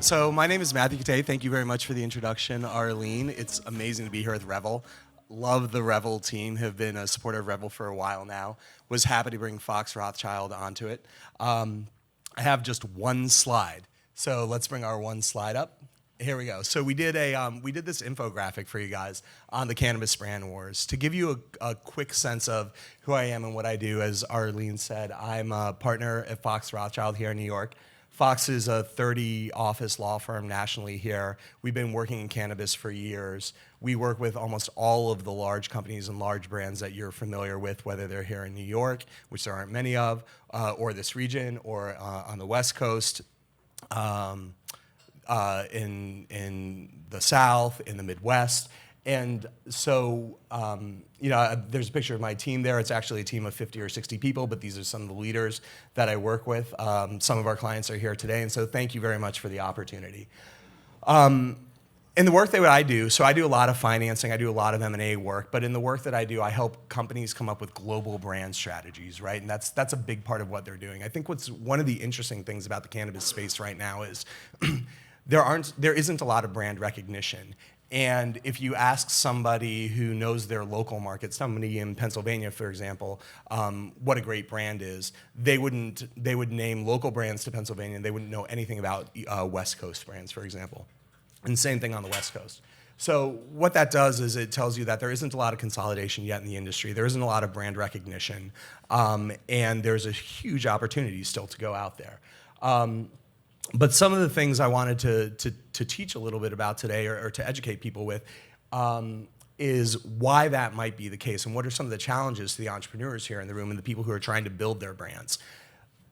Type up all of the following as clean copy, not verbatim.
So my name is Matthew KITTAY. Thank you very much for the introduction, Arlene. It's amazing to be here with Revel. Love the Revel team. Have been a supporter of Revel for a while now. Was happy to bring Fox Rothschild onto it. I have just one slide, so let's bring our one slide up. Here we go. So we did this infographic for you guys on the cannabis brand wars to give you a quick sense of who I am and what I do. As Arlene said, I'm a partner at Fox Rothschild here in New York. Fox is a 30-office law firm nationally here. We've been working in cannabis for years. We work with almost all of the large companies and large brands that you're familiar with, whether they're here in New York, which there aren't many of, or this region, or on the West Coast, in the South, in the Midwest. And so, there's a picture of my team there. It's actually a team of 50 or 60 people, but these are some of the leaders that I work with. Some of our clients are here today, and so thank you very much for the opportunity. In the work that I do, so I do a lot of financing, I do a lot of M&A work, but in the work that I do, I help companies come up with global brand strategies, right? And that's a big part of what they're doing. I think what's one of the interesting things about the cannabis space right now is there isn't a lot of brand recognition. And if you ask somebody who knows their local market, somebody in Pennsylvania, for example, what a great brand is, they would name local brands to Pennsylvania, and they wouldn't know anything about West Coast brands, for example. And same thing on the West Coast. So what that does is it tells you that there isn't a lot of consolidation yet in the industry. There isn't a lot of brand recognition, and there's a huge opportunity still to go out there. But some of the things I wanted to teach a little bit about today, or to educate people with, is why that might be the case, and what are some of the challenges to the entrepreneurs here in the room and the people who are trying to build their brands.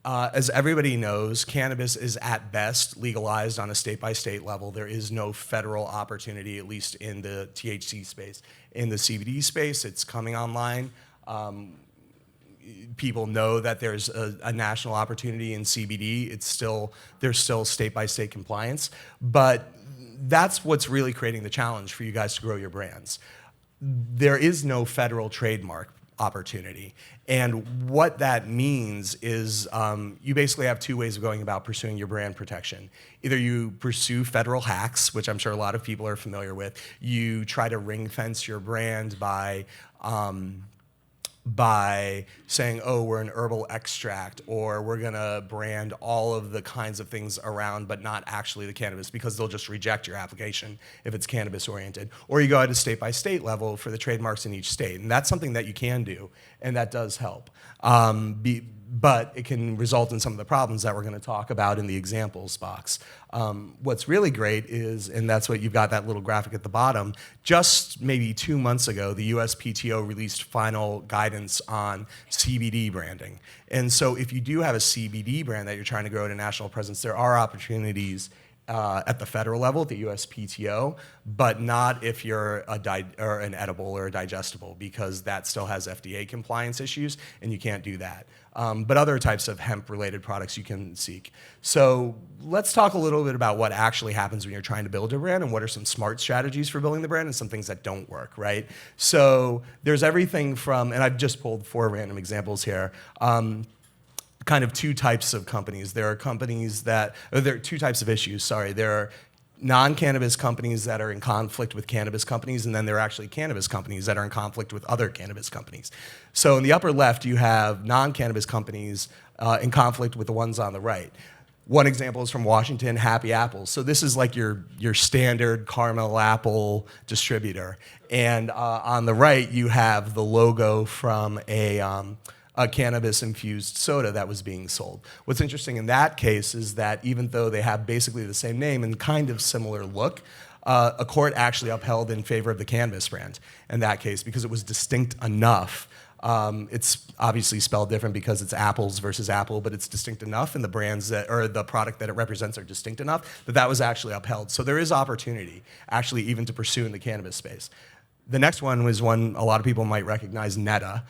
As everybody knows, cannabis is at best legalized on a state-by-state level. There is no federal opportunity, at least in the THC space. In the CBD space, it's coming online. People know that there's a national opportunity in CBD. There's still state-by-state compliance, but that's what's really creating the challenge for you guys to grow your brands. There is no federal trademark opportunity, and what that means is you basically have two ways of going about pursuing your brand protection. Either you pursue federal hacks, which I'm sure a lot of people are familiar with. You try to ring fence your brand by saying, oh, we're an herbal extract, or we're gonna brand all of the kinds of things around, but not actually the cannabis, because they'll just reject your application if it's cannabis oriented. Or you go at a state by state level for the trademarks in each state, and that's something that you can do, and that does help. But it can result in some of the problems that we're gonna talk about in the examples box. What's really great is, and that's what you've got that little graphic at the bottom, just maybe 2 months ago, the USPTO released final guidance on CBD branding. And so if you do have a CBD brand that you're trying to grow at a national presence, there are opportunities at the federal level, at the USPTO, but not if you're an edible or a digestible, because that still has FDA compliance issues, and you can't do that. But other types of hemp-related products you can seek. So let's talk a little bit about what actually happens when you're trying to build a brand, and what are some smart strategies for building the brand, and some things that don't work, right? So there's everything from, and I've just pulled 4 random examples here, kind of 2 types of companies. There are there are 2 types of issues, sorry. There are non-cannabis companies that are in conflict with cannabis companies, and then there are actually cannabis companies that are in conflict with other cannabis companies. So in the upper left, you have non-cannabis companies in conflict with the ones on the right. One example is from Washington, Happy Apples. So this is like your standard caramel apple distributor. And on the right, you have the logo from a cannabis-infused soda that was being sold. What's interesting in that case is that even though they have basically the same name and kind of similar look, a court actually upheld in favor of the cannabis brand in that case, because it was distinct enough. It's obviously spelled different because it's apples versus apple, but it's distinct enough, and the brands or the product that it represents are distinct enough that was actually upheld. So there is opportunity, actually, even to pursue in the cannabis space. The next one was one a lot of people might recognize, Netta.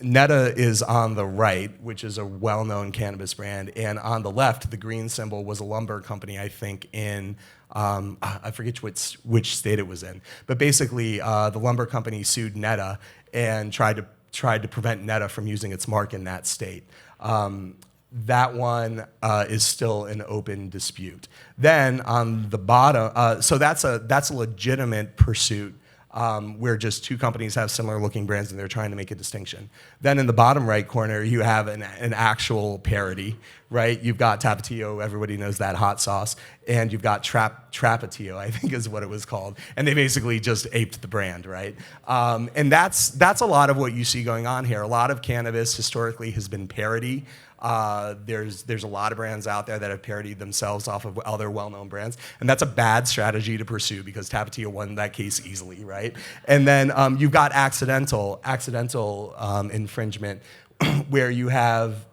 Netta is on the right, which is a well-known cannabis brand, and on the left, the green symbol was a lumber company, I think, in I forget which state it was in, but basically the lumber company sued Netta and tried to prevent Netta from using its mark in that state. that one is still an open dispute. Then on the bottom, so that's a legitimate pursuit where just two companies have similar looking brands and they're trying to make a distinction. Then in the bottom right corner, you have an actual parody, right? You've got Tapatio, everybody knows that hot sauce, and you've got Trapatio, I think is what it was called, and they basically just aped the brand, right? And that's a lot of what you see going on here. A lot of cannabis historically has been parody. There's a lot of brands out there that have parodied themselves off of other well-known brands, and that's a bad strategy to pursue because Tapatio won that case easily, right? And then you've got accidental infringement, where you have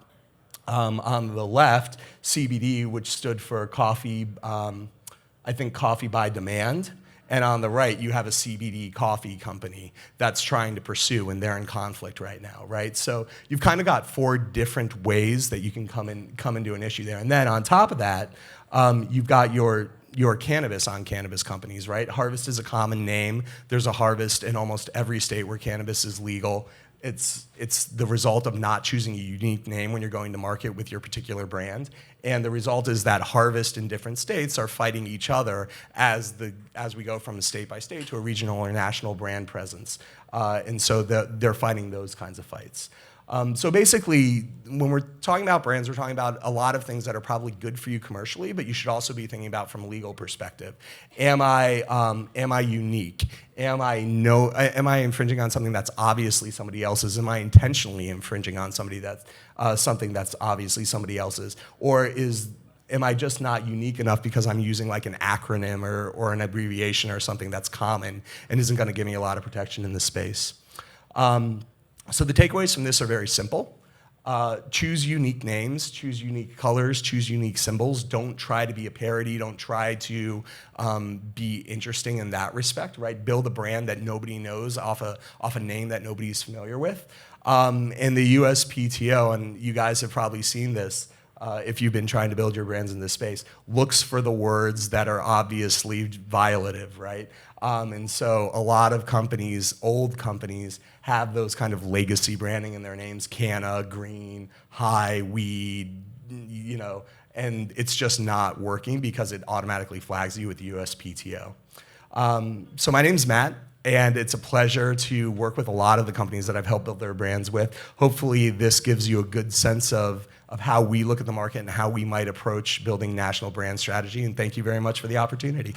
on the left CBD, which stood for coffee, I think coffee by demand. And on the right, you have a CBD coffee company that's trying to pursue, and they're in conflict right now, right? So you've kind of got 4 different ways that you can come into an issue there. And then on top of that, you've got your cannabis on cannabis companies, right? Harvest is a common name. There's a harvest in almost every state where cannabis is legal. It's the result of not choosing a unique name when you're going to market with your particular brand. And the result is that harvest in different states are fighting each other as we go from state by state to a regional or national brand presence. And so they're fighting those kinds of fights. So basically, when we're talking about brands, we're talking about a lot of things that are probably good for you commercially, but you should also be thinking about from a legal perspective. Am I unique? Am I infringing on something that's obviously somebody else's? Am I intentionally infringing on something that's obviously somebody else's? Or am I just not unique enough because I'm using like an acronym or an abbreviation or something that's common and isn't going to give me a lot of protection in this space? So the takeaways from this are very simple. Choose unique names, choose unique colors, choose unique symbols. Don't try to be a parody. Don't try to be interesting in that respect, right? Build a brand that nobody knows off a name that nobody's familiar with. And the USPTO, and you guys have probably seen this, if you've been trying to build your brands in this space, looks for the words that are obviously violative, right? And so a lot of companies, old companies, have those kind of legacy branding in their names, canna, green, high, weed, you know, and it's just not working because it automatically flags you with the USPTO. So my name's Matt, and it's a pleasure to work with a lot of the companies that I've helped build their brands with. Hopefully this gives you a good sense of how we look at the market and how we might approach building national brand strategy, and thank you very much for the opportunity.